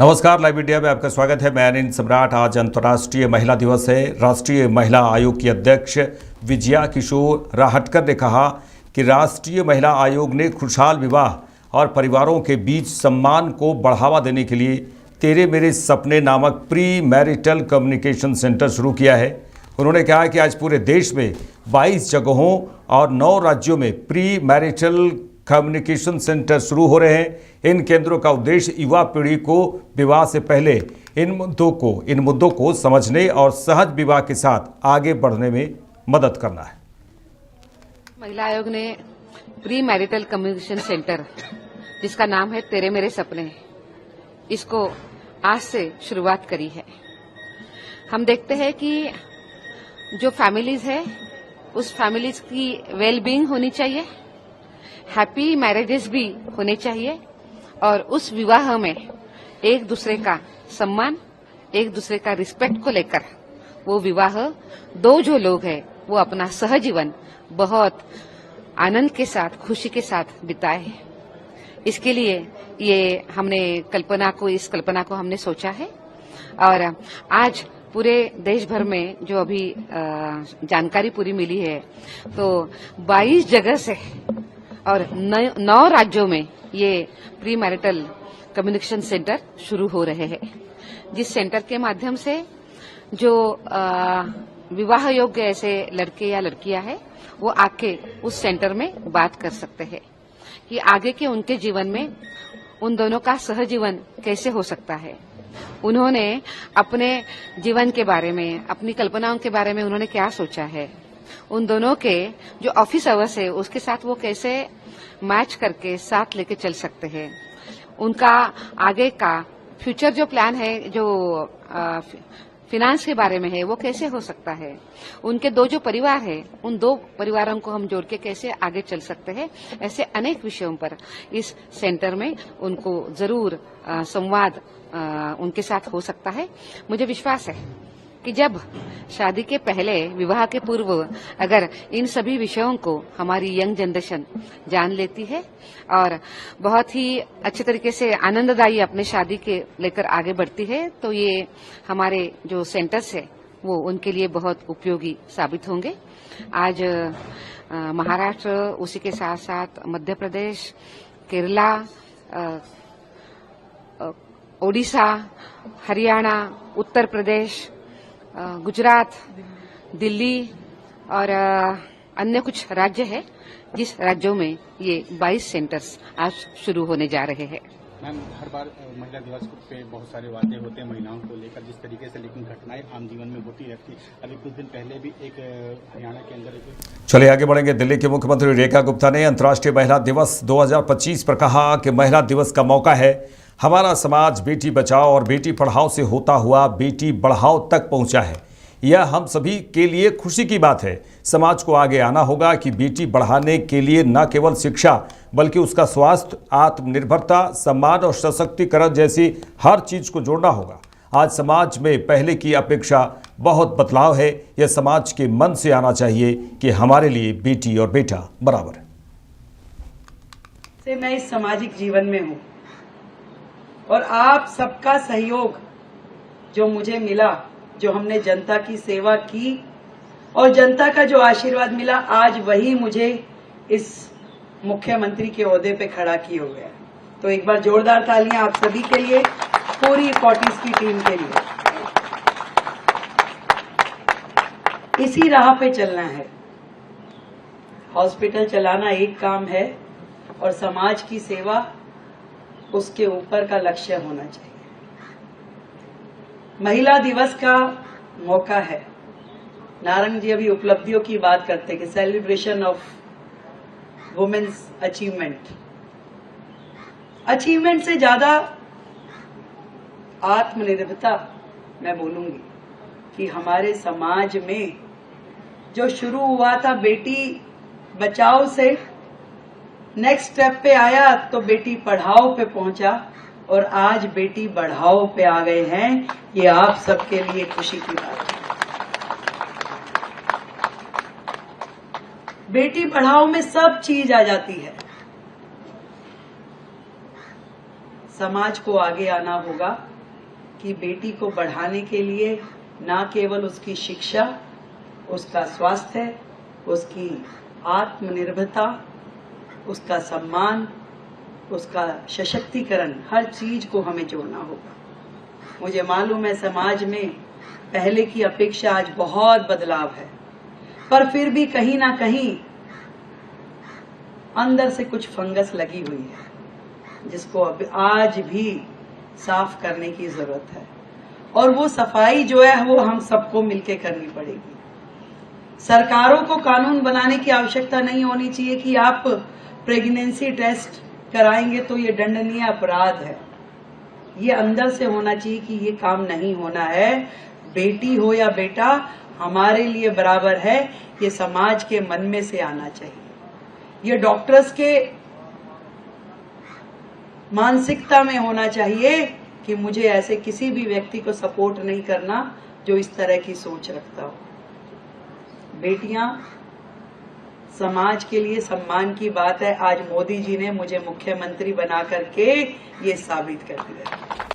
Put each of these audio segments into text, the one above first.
नमस्कार, live India में आपका स्वागत है। मैं अनिल सम्राट। आज अंतर्राष्ट्रीय महिला दिवस है। राष्ट्रीय महिला आयोग की अध्यक्ष विजया किशोर राहटकर ने कहा कि राष्ट्रीय महिला आयोग ने खुशहाल विवाह और परिवारों के बीच सम्मान को बढ़ावा देने के लिए तेरे मेरे सपने नामक प्री मैरिटल कम्युनिकेशन सेंटर शुरू किया है। उन्होंने कहा कि आज पूरे देश में 22 जगहों और 9 राज्यों में प्री मैरिटल कम्युनिकेशन सेंटर शुरू हो रहे हैं। इन केंद्रों का उद्देश्य युवा पीढ़ी को विवाह से पहले इन मुद्दों को समझने और सहज विवाह के साथ आगे बढ़ने में मदद करना है। महिला आयोग ने प्री मैरिटल कम्युनिकेशन सेंटर, जिसका नाम है तेरे मेरे सपने, इसको आज से शुरुआत करी है। हम देखते हैं कि जो फैमिलीज है उस फैमिलीज की वेलबींग होनी चाहिए, हैप्पी मैरिजेस भी होने चाहिए और उस विवाह में एक दूसरे का सम्मान, एक दूसरे का रिस्पेक्ट को लेकर वो विवाह दो जो लोग हैं वो अपना सहजीवन बहुत आनंद के साथ, खुशी के साथ बिताए। इसके लिए ये इस कल्पना को हमने सोचा है और आज पूरे देश भर में जो अभी जानकारी पूरी मिली है तो 22 जगह से और 9 राज्यों में ये प्री मैरिटल कम्युनिकेशन सेंटर शुरू हो रहे हैं, जिस सेंटर के माध्यम से जो विवाह योग्य ऐसे लड़के या लड़कियां हैं वो आके उस सेंटर में बात कर सकते हैं कि आगे के उनके जीवन में उन दोनों का सहजीवन कैसे हो सकता है। उन्होंने अपने जीवन के बारे में, अपनी कल्पनाओं के बारे में उन्होंने क्या सोचा है, उन दोनों के जो ऑफिस आवर्स है उसके साथ वो कैसे मैच करके साथ लेके चल सकते हैं। उनका आगे का फ्यूचर जो प्लान है, जो फिनांस के बारे में है, वो कैसे हो सकता है। उनके दो जो परिवार है उन 2 परिवारों को हम जोड़ के कैसे आगे चल सकते हैं। ऐसे अनेक विषयों पर इस सेंटर में उनको जरूर संवाद उनके साथ हो सकता है। मुझे विश्वास है कि जब शादी के पहले, विवाह के पूर्व अगर इन सभी विषयों को हमारी यंग जनरेशन जान लेती है और बहुत ही अच्छे तरीके से आनंददायी अपने शादी के लेकर आगे बढ़ती है तो ये हमारे जो सेंटर्स है वो उनके लिए बहुत उपयोगी साबित होंगे। आज महाराष्ट्र, उसी के साथ साथ मध्य प्रदेश, केरला, ओडिशा, हरियाणा, उत्तर प्रदेश, गुजरात, दिल्ली और अन्य कुछ राज्य है, जिस राज्यों में ये 22 सेंटर्स आज शुरू होने जा रहे हैं। मैम, हर बार महिला दिवस पे बहुत सारे वादे होते हैं महिलाओं को लेकर जिस तरीके से, लेकिन घटनाएं आम जीवन में होती रहती। अभी कुछ दिन पहले भी एक हरियाणा के अंदर चलिए आगे बढ़ेंगे। दिल्ली के मुख्यमंत्री रेखा गुप्ता ने अंतर्राष्ट्रीय महिला दिवस 2025 पर कहा कि महिला दिवस का मौका है। हमारा समाज बेटी बचाओ और बेटी पढ़ाओ से होता हुआ बेटी बढ़ाओ तक पहुंचा है। यह हम सभी के लिए खुशी की बात है। समाज को आगे आना होगा कि बेटी बढ़ाने के लिए न केवल शिक्षा बल्कि उसका स्वास्थ्य, आत्मनिर्भरता, सम्मान और सशक्तिकरण जैसी हर चीज को जोड़ना होगा। आज समाज में पहले की अपेक्षा बहुत बदलाव है। यह समाज के मन से आना चाहिए कि हमारे लिए बेटी और बेटा बराबर है। मैं इस सामाजिक जीवन में हूँ और आप सबका सहयोग जो मुझे मिला, जो हमने जनता की सेवा की और जनता का जो आशीर्वाद मिला, आज वही मुझे इस मुख्यमंत्री के ओहदे पे खड़ा किए हुए है। तो एक बार जोरदार तालियां आप सभी के लिए, पूरी 40 की टीम के लिए। इसी राह पे चलना है। हॉस्पिटल चलाना एक काम है और समाज की सेवा उसके ऊपर का लक्ष्य होना चाहिए। महिला दिवस का मौका है। नारंग जी अभी उपलब्धियों की बात करते कि सेलिब्रेशन ऑफ वुमेन्स अचीवमेंट से ज्यादा आत्मनिर्भरता मैं बोलूंगी कि हमारे समाज में जो शुरू हुआ था बेटी बचाओ से, नेक्स्ट स्टेप पे आया तो बेटी पढ़ाओ पे पहुंचा और आज बेटी बढ़ाओ पे आ गए हैं। ये आप सबके लिए खुशी की बात है। बेटी पढ़ाओ में सब चीज आ जाती है। समाज को आगे आना होगा कि बेटी को बढ़ाने के लिए न केवल उसकी शिक्षा, उसका स्वास्थ्य, उसकी आत्मनिर्भरता, उसका सम्मान, उसका सशक्तिकरण, हर चीज को हमें जोड़ना होगा। मुझे मालूम है समाज में पहले की अपेक्षा आज बहुत बदलाव है, पर फिर भी कहीं ना कहीं अंदर से कुछ फंगस लगी हुई है जिसको अब आज भी साफ करने की जरूरत है। और वो सफाई जो है वो हम सबको मिलकर करनी पड़ेगी। सरकारों को कानून बनाने की आवश्यकता नहीं होनी चाहिए कि आप प्रेगनेंसी टेस्ट कराएंगे तो ये दंडनीय अपराध है। ये अंदर से होना चाहिए कि ये काम नहीं होना है। बेटी हो या बेटा हमारे लिए बराबर है, ये समाज के मन में से आना चाहिए। ये डॉक्टर्स के मानसिकता में होना चाहिए कि मुझे ऐसे किसी भी व्यक्ति को सपोर्ट नहीं करना जो इस तरह की सोच रखता हो। बेटियां समाज के लिए सम्मान की बात है। आज मोदी जी ने मुझे मुख्यमंत्री बना करके ये साबित कर दिया।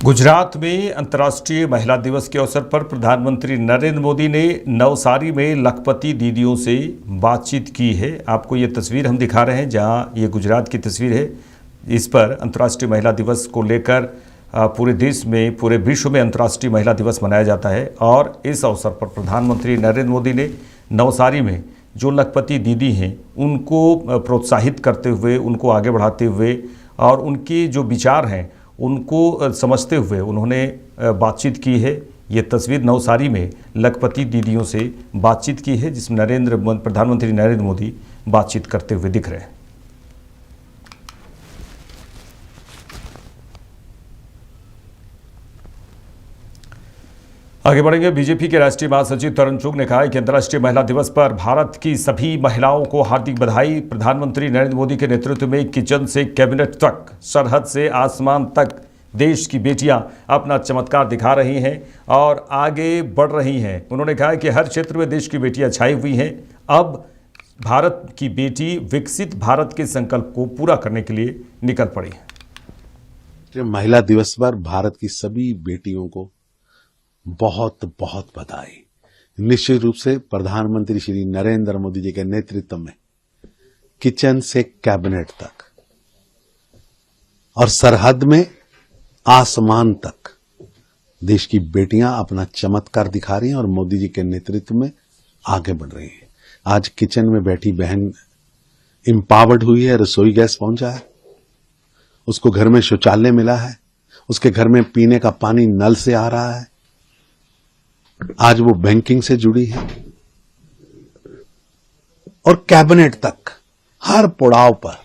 गुजरात में अंतर्राष्ट्रीय महिला दिवस के अवसर पर प्रधानमंत्री नरेंद्र मोदी ने नवसारी में लखपति दीदियों से बातचीत की है। आपको ये तस्वीर हम दिखा रहे हैं, जहां ये गुजरात की तस्वीर है। इस पर अंतर्राष्ट्रीय महिला दिवस को लेकर पूरे देश में, पूरे विश्व में अंतर्राष्ट्रीय महिला दिवस मनाया जाता है। और इस अवसर पर प्रधानमंत्री नरेंद्र मोदी ने नवसारी में जो लखपति दीदी हैं उनको प्रोत्साहित करते हुए, उनको आगे बढ़ाते हुए और उनके जो विचार हैं उनको समझते हुए उन्होंने बातचीत की है। ये तस्वीर नवसारी में लखपति दीदियों से बातचीत की है, जिसमें प्रधानमंत्री नरेंद्र मोदी बातचीत करते हुए दिख रहे हैं। आगे बढ़ेंगे। बीजेपी के राष्ट्रीय महासचिव तरुण चुग ने कहा है कि अंतर्राष्ट्रीय महिला दिवस पर भारत की सभी महिलाओं को हार्दिक बधाई। प्रधानमंत्री नरेंद्र मोदी के नेतृत्व में किचन से कैबिनेट तक, सरहद से आसमान तक देश की बेटियां अपना चमत्कार दिखा रही हैं और आगे बढ़ रही हैं। उन्होंने कहा है कि हर क्षेत्र में देश की बेटियां छाई हुई हैं। अब भारत की बेटी विकसित भारत के संकल्प को पूरा करने के लिए निकल पड़ी है। महिला दिवस पर भारत की सभी बेटियों को बहुत बहुत बधाई। निश्चित रूप से प्रधानमंत्री श्री नरेंद्र मोदी जी के नेतृत्व में किचन से कैबिनेट तक और सरहद में आसमान तक देश की बेटियां अपना चमत्कार दिखा रही हैं और मोदी जी के नेतृत्व में आगे बढ़ रही हैं। आज किचन में बैठी बहन एम्पावर्ड हुई है, रसोई गैस पहुंचा है, उसको घर में शौचालय मिला है, उसके घर में पीने का पानी नल से आ रहा है। आज वो बैंकिंग से जुड़ी है और कैबिनेट तक हर पड़ाव पर,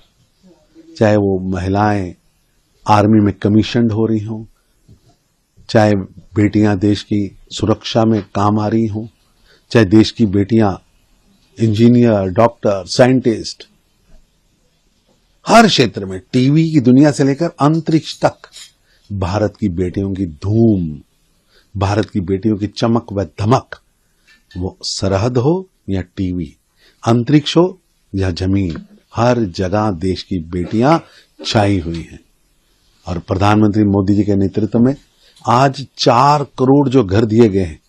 चाहे वो महिलाएं आर्मी में कमीशन्ड हो रही हों, चाहे बेटियां देश की सुरक्षा में काम आ रही हों, चाहे देश की बेटियां इंजीनियर, डॉक्टर, साइंटिस्ट, हर क्षेत्र में, टीवी की दुनिया से लेकर अंतरिक्ष तक भारत की बेटियों की धूम, भारत की बेटियों की चमक व धमक, वो सरहद हो या टीवी, अंतरिक्ष हो या जमीन, हर जगह देश की बेटियां छाई हुई हैं। और प्रधानमंत्री मोदी जी के नेतृत्व में आज 4 करोड़ जो घर दिए गए हैं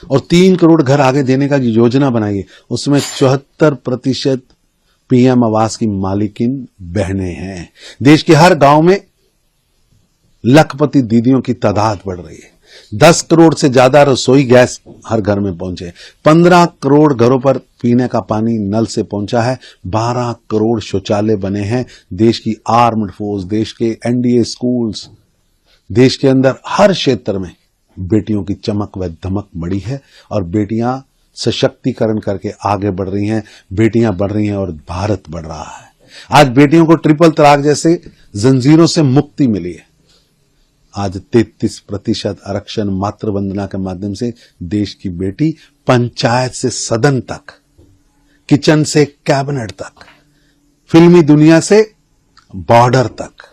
और 3 करोड़ घर आगे देने का जो योजना बनाई है, उसमें 74% पीएम आवास की मालिकिन बहनें हैं। देश के हर गांव में लखपति दीदियों की तादाद बढ़ रही है। 10 करोड़ से ज्यादा रसोई गैस हर घर में पहुंचे, 15 करोड़ घरों पर पीने का पानी नल से पहुंचा है, 12 करोड़ शौचालय बने हैं। देश की आर्म्ड फोर्स, देश के एनडीए स्कूल्स, देश के अंदर हर क्षेत्र में बेटियों की चमक व धमक बढ़ी है और बेटियां सशक्तिकरण करके आगे बढ़ रही हैं, बेटियां बढ़ रही हैं और भारत बढ़ रहा है। आज बेटियों को ट्रिपल तलाक जैसे जंजीरों से मुक्ति मिली है। आज 33% आरक्षण मातृ वंदना के माध्यम से देश की बेटी पंचायत से सदन तक, किचन से कैबिनेट तक, फिल्मी दुनिया से बॉर्डर तक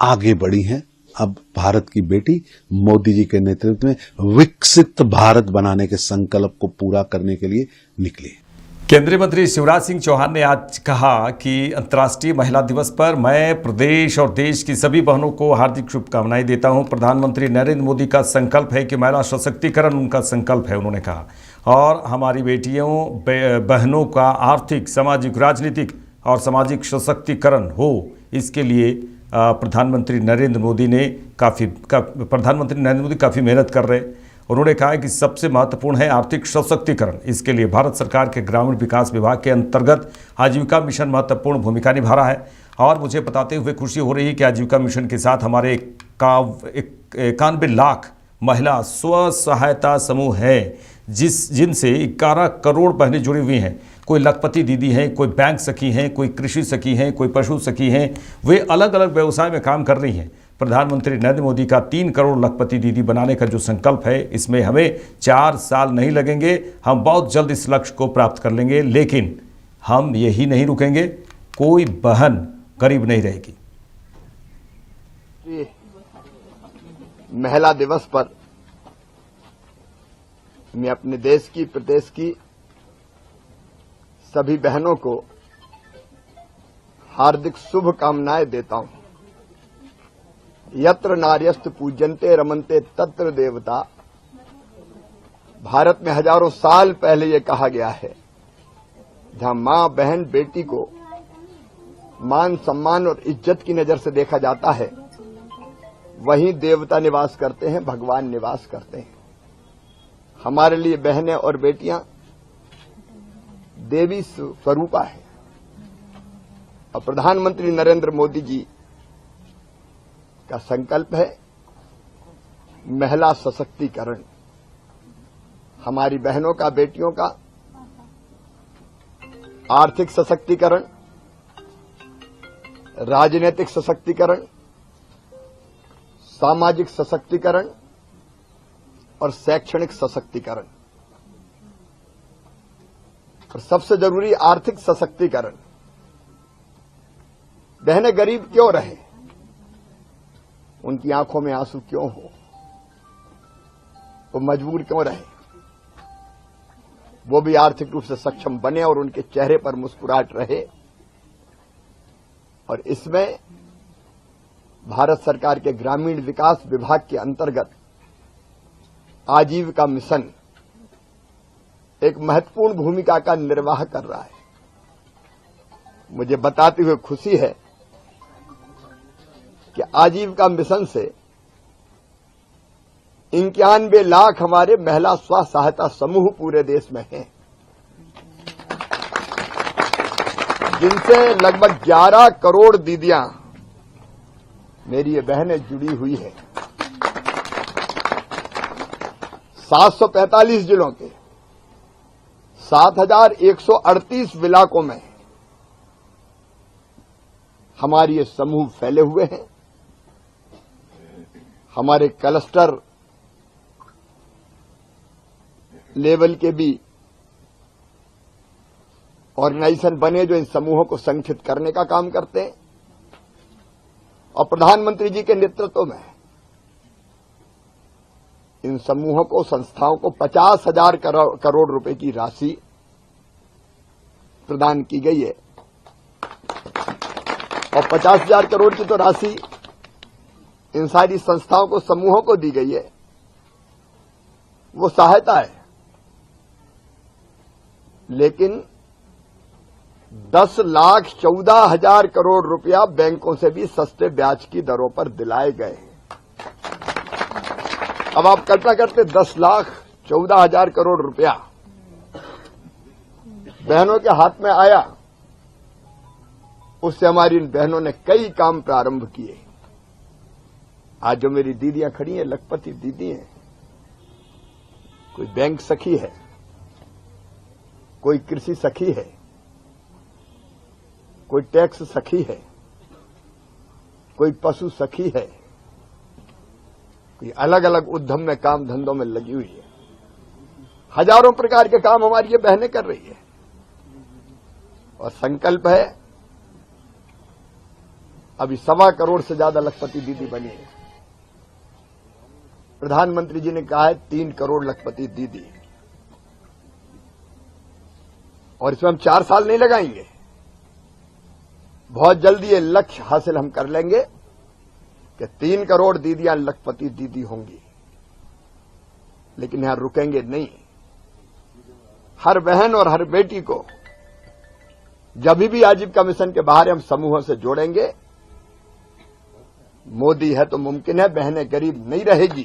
आगे बढ़ी हैं। अब भारत की बेटी मोदी जी के नेतृत्व में विकसित भारत बनाने के संकल्प को पूरा करने के लिए निकली है। केंद्रीय मंत्री शिवराज सिंह चौहान ने आज कहा कि अंतर्राष्ट्रीय महिला दिवस पर मैं प्रदेश और देश की सभी बहनों को हार्दिक शुभकामनाएं देता हूं। प्रधानमंत्री नरेंद्र मोदी का संकल्प है कि महिला सशक्तिकरण उनका संकल्प है, उन्होंने कहा, और हमारी बेटियों बहनों का आर्थिक, सामाजिक, राजनीतिक और सामाजिक सशक्तिकरण हो, इसके लिए प्रधानमंत्री नरेंद्र मोदी काफ़ी मेहनत कर रहे हैं। उन्होंने कहा कि सबसे महत्वपूर्ण है आर्थिक सशक्तिकरण। इसके लिए भारत सरकार के ग्रामीण विकास विभाग के अंतर्गत आजीविका मिशन महत्वपूर्ण भूमिका निभा रहा है। और मुझे बताते हुए खुशी हो रही है कि आजीविका मिशन के साथ हमारे 91 लाख महिला स्व सहायता समूह है, जिनसे 11 करोड़ बहनें जुड़ी हुई हैं। कोई लखपति दीदी हैं, कोई बैंक सखी हैं, कोई कृषि सखी हैं, कोई पशु सखी हैं। वे अलग अलग व्यवसाय में काम कर रही हैं। प्रधानमंत्री नरेंद्र मोदी का 3 करोड़ लखपति दीदी बनाने का जो संकल्प है, इसमें हमें 4 साल नहीं लगेंगे। हम बहुत जल्द इस लक्ष्य को प्राप्त कर लेंगे, लेकिन हम यही नहीं रुकेंगे। कोई बहन गरीब नहीं रहेगी। महिला दिवस पर मैं अपने देश की, प्रदेश की सभी बहनों को हार्दिक शुभकामनाएं देता हूं। यत्र नार्यस्त पूज्यन्ते रमन्ते तत्र देवता। भारत में हजारों साल पहले ये कहा गया है, जहां मां, बहन, बेटी को मान, सम्मान और इज्जत की नजर से देखा जाता है, वहीं देवता निवास करते हैं, भगवान निवास करते हैं। हमारे लिए बहनें और बेटियां देवी स्वरूपा है। और प्रधानमंत्री नरेंद्र मोदी जी का संकल्प है महिला सशक्तिकरण। हमारी बहनों का, बेटियों का आर्थिक सशक्तिकरण, राजनीतिक सशक्तिकरण, सामाजिक सशक्तिकरण और शैक्षणिक सशक्तिकरण, और सबसे जरूरी आर्थिक सशक्तिकरण। बहनें गरीब क्यों रहे, उनकी आंखों में आंसू क्यों हो, वो मजबूर क्यों रहे, वो भी आर्थिक रूप से सक्षम बने और उनके चेहरे पर मुस्कुराहट रहे। और इसमें भारत सरकार के ग्रामीण विकास विभाग के अंतर्गत आजीविका मिशन एक महत्वपूर्ण भूमिका का निर्वाह कर रहा है। मुझे बताते हुए खुशी है कि आजीविका मिशन से 91 लाख हमारे महिला स्व सहायता समूह पूरे देश में हैं, जिनसे लगभग 11 करोड़ दीदियां, मेरी ये बहनें जुड़ी हुई हैं। 745 जिलों के 7138 इलाकों में हमारे ये समूह फैले हुए हैं। हमारे क्लस्टर लेवल के भी ऑर्गेनाइजेशन बने जो इन समूहों को संगठित करने का काम करते हैं। और प्रधानमंत्री जी के नेतृत्व में इन समूहों को, संस्थाओं को 50,000 करोड़ रुपए की राशि प्रदान की गई है। और 50,000 करोड़ की तो राशि इन सारी संस्थाओं को, समूहों को दी गई है, वो सहायता है। लेकिन 10,14,000 करोड़ रुपया बैंकों से भी सस्ते ब्याज की दरों पर दिलाए गए हैं। अब आप कल्पना करते 10,14,000 करोड़ रुपया बहनों के हाथ में आया, उससे हमारी इन बहनों ने कई काम प्रारंभ किए। आज जो मेरी दीदियां खड़ी हैं, लखपति दीदी हैं, कोई बैंक सखी है, कोई कृषि सखी है, कोई टैक्स सखी है, कोई पशु सखी है, कोई अलग अलग उद्यम में, काम धंधों में लगी हुई है। हजारों प्रकार के काम हमारी ये बहनें कर रही है। और संकल्प है, अभी 1.25 करोड़ से ज्यादा लखपति दीदी बनी है। प्रधानमंत्री जी ने कहा है 3 करोड़ लखपति दीदी। और इसमें हम 4 साल नहीं लगाएंगे। बहुत जल्दी ये लक्ष्य हासिल हम कर लेंगे कि 3 करोड़ दीदियां लखपति दीदी होंगी। लेकिन यहां रुकेंगे नहीं। हर बहन और हर बेटी को जब भी आजीविका मिशन के बाहर हम समूहों से जोड़ेंगे। मोदी है तो मुमकिन है, बहनें गरीब नहीं रहेगी,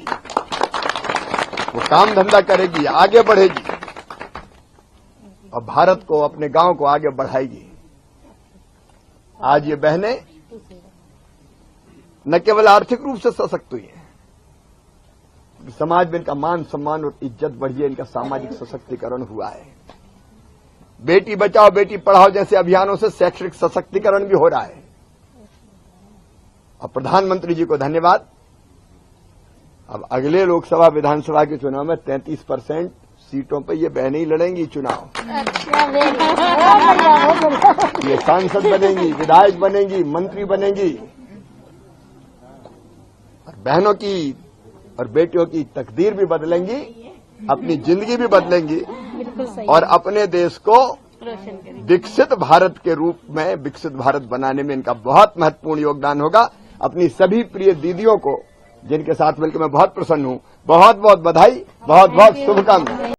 वो काम धंधा करेगी, आगे बढ़ेगी और भारत को, अपने गांव को आगे बढ़ाएगी। आज ये बहनें न केवल आर्थिक रूप से सशक्त हुई हैं, समाज में इनका मान सम्मान और इज्जत बढ़ी है, इनका सामाजिक सशक्तिकरण हुआ है। बेटी बचाओ बेटी पढ़ाओ जैसे अभियानों से शैक्षणिक सशक्तिकरण भी हो रहा है। और प्रधानमंत्री जी को धन्यवाद। अब अगले लोकसभा विधानसभा के चुनाव में 33% सीटों पर ये बहनें ही लड़ेंगी चुनाव। ये सांसद बनेंगी, विधायक बनेंगी, मंत्री बनेंगी और बहनों की और बेटियों की तकदीर भी बदलेंगी, अपनी जिंदगी भी बदलेंगी और अपने देश को विकसित भारत के रूप में, विकसित भारत बनाने में इनका बहुत महत्वपूर्ण योगदान होगा। अपनी सभी प्रिय दीदियों को, जिनके साथ मिलकर मैं बहुत प्रसन्न हूं, बहुत बहुत बधाई, बहुत बहुत शुभकामनाएं।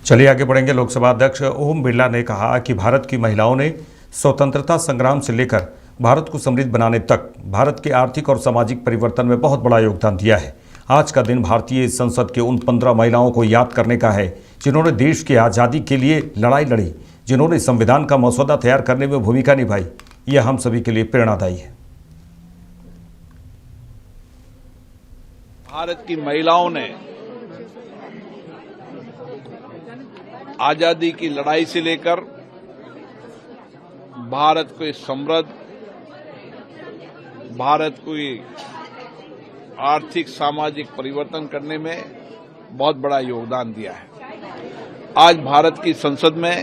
चलिए आगे बढ़ेंगे। लोकसभा अध्यक्ष ओम बिरला ने कहा कि भारत की महिलाओं ने स्वतंत्रता संग्राम से लेकर भारत को समृद्ध बनाने तक भारत के आर्थिक और सामाजिक परिवर्तन में बहुत बड़ा योगदान दिया है। आज का दिन भारतीय संसद के उन 15 महिलाओं को याद करने का है जिन्होंने देश की आज़ादी के लिए लड़ाई लड़ी, जिन्होंने संविधान का मसौदा तैयार करने में भूमिका निभाई। यह हम सभी के लिए प्रेरणादायी है। भारत की महिलाओं ने आजादी की लड़ाई से लेकर भारत को समृद्ध, भारत को आर्थिक सामाजिक परिवर्तन करने में बहुत बड़ा योगदान दिया है। आज भारत की संसद में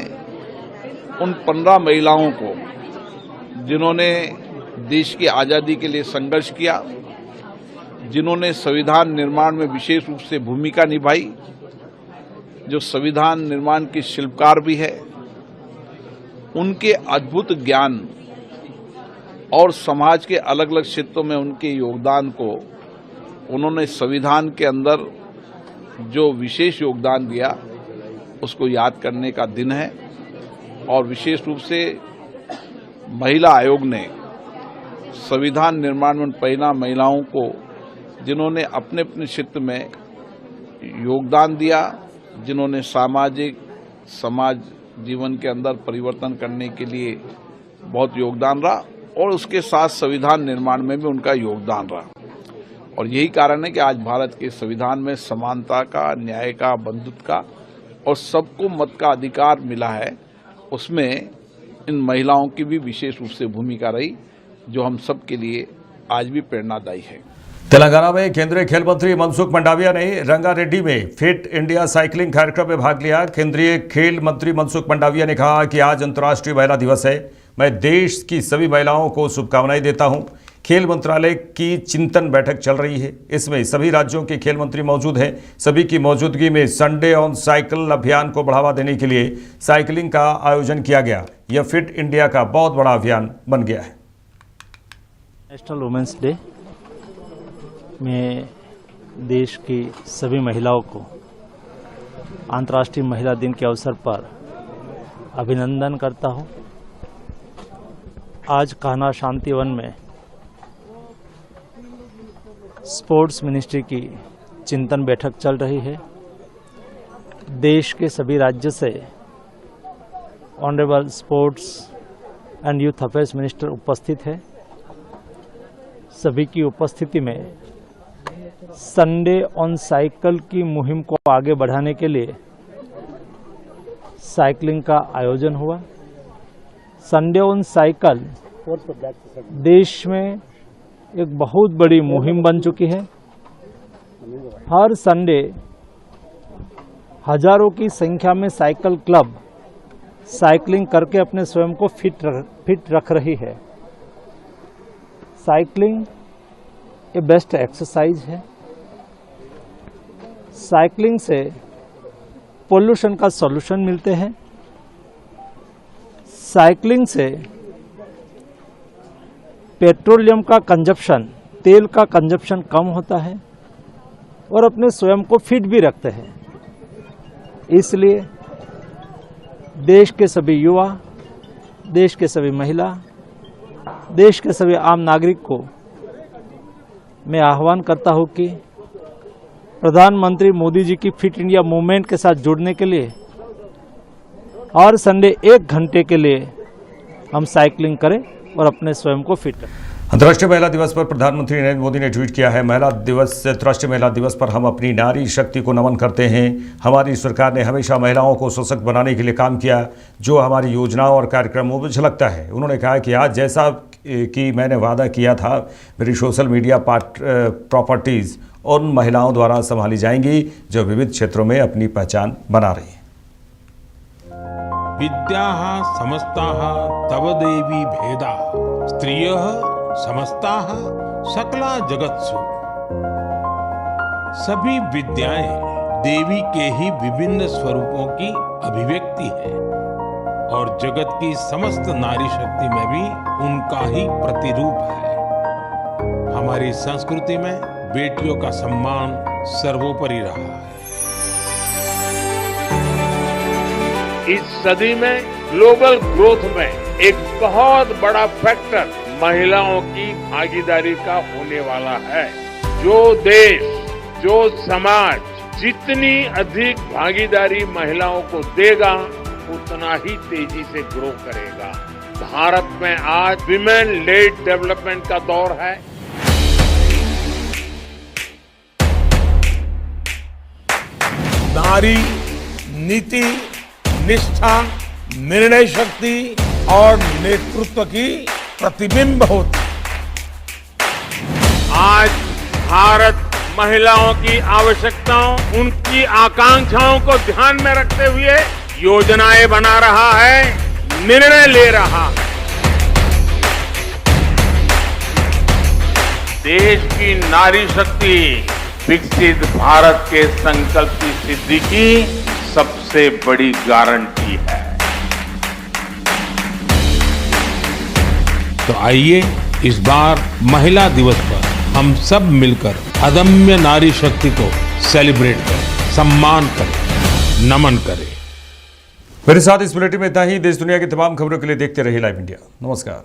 उन 15 महिलाओं को, जिन्होंने देश की आजादी के लिए संघर्ष किया, जिन्होंने संविधान निर्माण में विशेष रूप से भूमिका निभाई, जो संविधान निर्माण की शिल्पकार भी है, उनके अद्भुत ज्ञान और समाज के अलग अलग क्षेत्रों में उनके योगदान को, उन्होंने संविधान के अंदर जो विशेष योगदान दिया उसको याद करने का दिन है। और विशेष रूप से महिला आयोग ने संविधान निर्माण में 15 महिलाओं को, जिन्होंने अपने अपने क्षेत्र में योगदान दिया, जिन्होंने समाज जीवन के अंदर परिवर्तन करने के लिए बहुत योगदान रहा और उसके साथ संविधान निर्माण में भी उनका योगदान रहा। और यही कारण है कि आज भारत के संविधान में समानता का, न्याय का, बंधुत्व का और सबको मत का अधिकार मिला है। उसमें इन महिलाओं की भी विशेष रूप से भूमिका रही, जो हम सब के लिए आज भी प्रेरणादायी है। तेलंगाना में केंद्रीय खेल मंत्री मनसुख मंडाविया ने रंगारेड्डी में फिट इंडिया साइकिलिंग कार्यक्रम में भाग लिया। केंद्रीय खेल मंत्री मनसुख मंडाविया ने कहा कि आज अंतर्राष्ट्रीय महिला दिवस है। मैं देश की सभी महिलाओं को शुभकामनाएं देता हूं। खेल मंत्रालय की चिंतन बैठक चल रही है, इसमें सभी राज्यों के खेल मंत्री मौजूद हैं। सभी की मौजूदगी में संडे ऑन साइकिल अभियान को बढ़ावा देने के लिए साइकिलिंग का आयोजन किया गया। यह फिट इंडिया का बहुत बड़ा अभियान बन गया है। नेशनल वुमेन्स डे में देश की सभी महिलाओं को अंतर्राष्ट्रीय महिला दिन के अवसर पर अभिनंदन करता हूं। आज कान्हा शांतिवन में स्पोर्ट्स मिनिस्ट्री की चिंतन बैठक चल रही है। देश के सभी राज्य से honourable sports and youth affairs minister उपस्थित है। सभी की उपस्थिति में संडे ऑन साइकिल की मुहिम को आगे बढ़ाने के लिए साइकिलिंग का आयोजन हुआ। संडे ऑन साइकिल देश में एक बहुत बड़ी मुहिम बन चुकी है। हर संडे हजारों की संख्या में साइकिल क्लब साइकिलिंग करके अपने स्वयं को फिट रख रही है। साइकिलिंग ये बेस्ट एक्सरसाइज है। साइकिलिंग से पोल्यूशन का सॉल्यूशन मिलते हैं। साइकिलिंग से पेट्रोलियम का कंजप्शन, तेल का कंजप्शन कम होता है और अपने स्वयं को फिट भी रखते हैं। इसलिए देश के सभी युवा, देश के सभी महिला, देश के सभी आम नागरिक को मैं आह्वान करता हूं कि प्रधानमंत्री मोदी जी की फिट इंडिया मूवमेंट के साथ जुड़ने के लिए और संडे 1 घंटे के लिए हम साइकिलिंग करें और अपने स्वयं को फिट रखें। अंतर्राष्ट्रीय महिला दिवस पर प्रधानमंत्री नरेंद्र मोदी ने ट्वीट किया है, अंतर्राष्ट्रीय महिला दिवस पर हम अपनी नारी शक्ति को नमन करते हैं। हमारी सरकार ने हमेशा महिलाओं को सशक्त बनाने के लिए काम किया, जो हमारी योजनाओं और कार्यक्रमों में झलकता है। उन्होंने कहा कि आज जैसा कि मैंने वादा किया था, मेरी सोशल मीडिया प्रॉपर्टीज़ उन महिलाओं द्वारा संभाली जाएंगी जो विविध क्षेत्रों में अपनी पहचान बना रही हैं। विद्याः समस्ताः तव देवी भेदा स्त्रियः समस्ताः सकला जगत्सु। सभी विद्याएं देवी के ही विभिन्न स्वरूपों की अभिव्यक्ति है और जगत की समस्त नारी शक्ति में भी उनका ही प्रतिरूप है। हमारी संस्कृति में बेटियों का सम्मान सर्वोपरि रहा है। इस सदी में ग्लोबल ग्रोथ में एक बहुत बड़ा फैक्टर महिलाओं की भागीदारी का होने वाला है। जो देश, जो समाज जितनी अधिक भागीदारी महिलाओं को देगा, उतना ही तेजी से ग्रो करेगा। भारत में आज विमेन लेड डेवलपमेंट का दौर है। नारी नीति, निष्ठा, निर्णय शक्ति और नेतृत्व की प्रतिबिंब होती। आज भारत महिलाओं की आवश्यकताओं, उनकी आकांक्षाओं को ध्यान में रखते हुए योजनाएं बना रहा है, निर्णय ले रहा है। देश की नारी शक्ति विकसित भारत के संकल्प की सिद्धि की सबसे बड़ी गारंटी है। तो आइए इस बार महिला दिवस पर हम सब मिलकर अदम्य नारी शक्ति को सेलिब्रेट करें, सम्मान करें, नमन करें। मेरे साथ इस बुलेटिन में इतना ही। देश दुनिया की तमाम खबरों के लिए देखते रहिए लाइव इंडिया। नमस्कार।